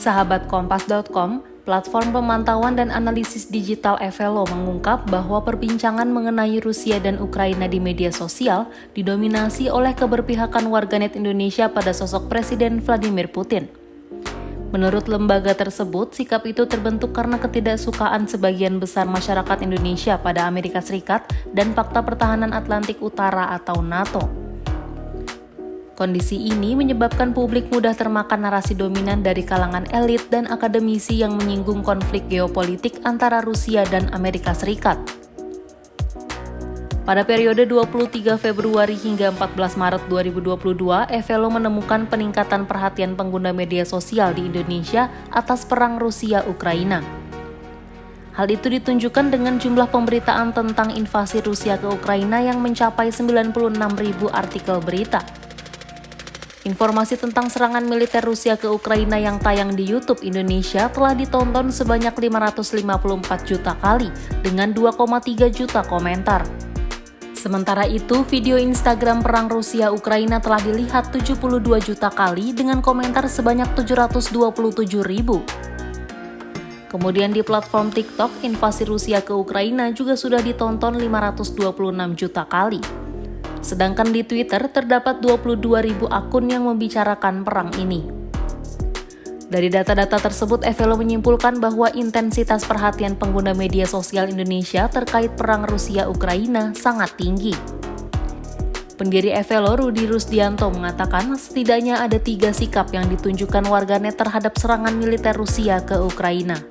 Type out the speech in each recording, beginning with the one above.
sahabat Kompas.com, platform pemantauan dan analisis digital Evelo mengungkap bahwa perbincangan mengenai Rusia dan Ukraina di media sosial didominasi oleh keberpihakan warganet Indonesia pada sosok Presiden Vladimir Putin. Menurut lembaga tersebut, sikap itu terbentuk karena ketidaksukaan sebagian besar masyarakat Indonesia pada Amerika Serikat dan Fakta Pertahanan Atlantik Utara atau NATO. Kondisi ini menyebabkan publik mudah termakan narasi dominan dari kalangan elit dan akademisi yang menyinggung konflik geopolitik antara Rusia dan Amerika Serikat. Pada periode 23 Februari hingga 14 Maret 2022, Evelo menemukan peningkatan perhatian pengguna media sosial di Indonesia atas perang Rusia-Ukraina. Hal itu ditunjukkan dengan jumlah pemberitaan tentang invasi Rusia ke Ukraina yang mencapai 96.000 artikel berita. Informasi tentang serangan militer Rusia ke Ukraina yang tayang di YouTube Indonesia telah ditonton sebanyak 554 juta kali dengan 2,3 juta komentar. Sementara itu, video Instagram perang Rusia-Ukraina telah dilihat 72 juta kali dengan komentar sebanyak 727 ribu. Kemudian di platform TikTok, invasi Rusia ke Ukraina juga sudah ditonton 526 juta kali. Sedangkan di Twitter terdapat 22.000 akun yang membicarakan perang ini. Dari data-data tersebut, Evelo menyimpulkan bahwa intensitas perhatian pengguna media sosial Indonesia terkait perang Rusia-Ukraina sangat tinggi. Pendiri Evelo, Rudi Rusdianto, mengatakan setidaknya ada 3 sikap yang ditunjukkan warganet terhadap serangan militer Rusia ke Ukraina.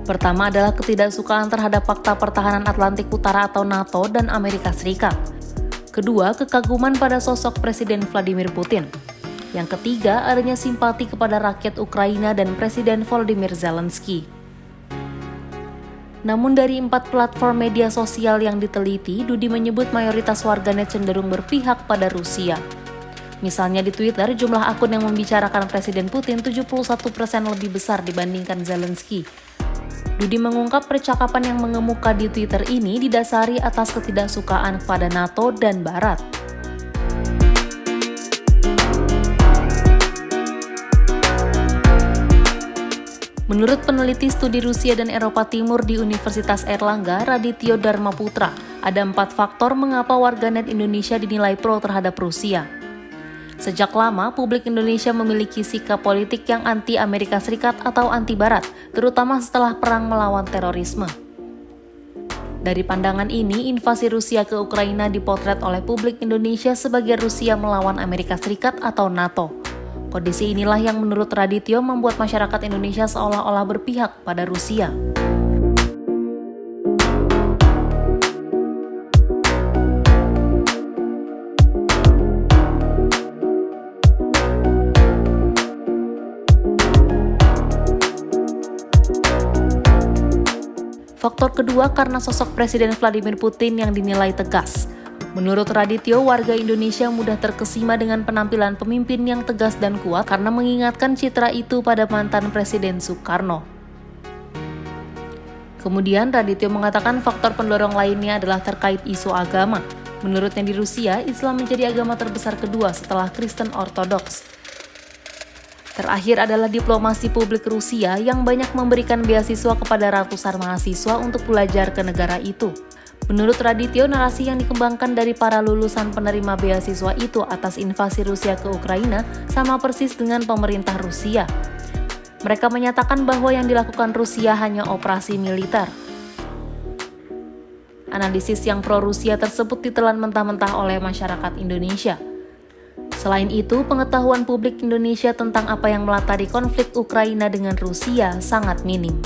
Pertama adalah ketidaksukaan terhadap Fakta Pertahanan Atlantik Utara atau NATO dan Amerika Serikat. Kedua, kekaguman pada sosok Presiden Vladimir Putin. Yang ketiga, adanya simpati kepada rakyat Ukraina dan Presiden Volodymyr Zelensky. Namun dari 4 platform media sosial yang diteliti, Rudi menyebut mayoritas warganet cenderung berpihak pada Rusia. Misalnya di Twitter, jumlah akun yang membicarakan Presiden Putin 71% lebih besar dibandingkan Zelensky. Rudi mengungkap percakapan yang mengemuka di Twitter ini didasari atas ketidaksukaan kepada NATO dan Barat. Menurut peneliti studi Rusia dan Eropa Timur di Universitas Airlangga, Radityo Dharmaputra, ada 4 faktor mengapa warganet Indonesia dinilai pro terhadap Rusia. Sejak lama, publik Indonesia memiliki sikap politik yang anti Amerika Serikat atau anti Barat, terutama setelah perang melawan terorisme. Dari pandangan ini, invasi Rusia ke Ukraina dipotret oleh publik Indonesia sebagai Rusia melawan Amerika Serikat atau NATO. Kondisi inilah yang menurut Radityo membuat masyarakat Indonesia seolah-olah berpihak pada Rusia. Faktor kedua karena sosok Presiden Vladimir Putin yang dinilai tegas. Menurut Radityo, warga Indonesia mudah terkesima dengan penampilan pemimpin yang tegas dan kuat karena mengingatkan citra itu pada mantan Presiden Soekarno. Kemudian Radityo mengatakan faktor pendorong lainnya adalah terkait isu agama. Menurutnya di Rusia, Islam menjadi agama terbesar kedua setelah Kristen Ortodoks. Terakhir adalah diplomasi publik Rusia yang banyak memberikan beasiswa kepada ratusan mahasiswa untuk belajar ke negara itu. Menurut Radityo, narasi yang dikembangkan dari para lulusan penerima beasiswa itu atas invasi Rusia ke Ukraina sama persis dengan pemerintah Rusia. Mereka menyatakan bahwa yang dilakukan Rusia hanya operasi militer. Analisis yang pro-Rusia tersebut ditelan mentah-mentah oleh masyarakat Indonesia. Selain itu, pengetahuan publik Indonesia tentang apa yang melatari konflik Ukraina dengan Rusia sangat minim.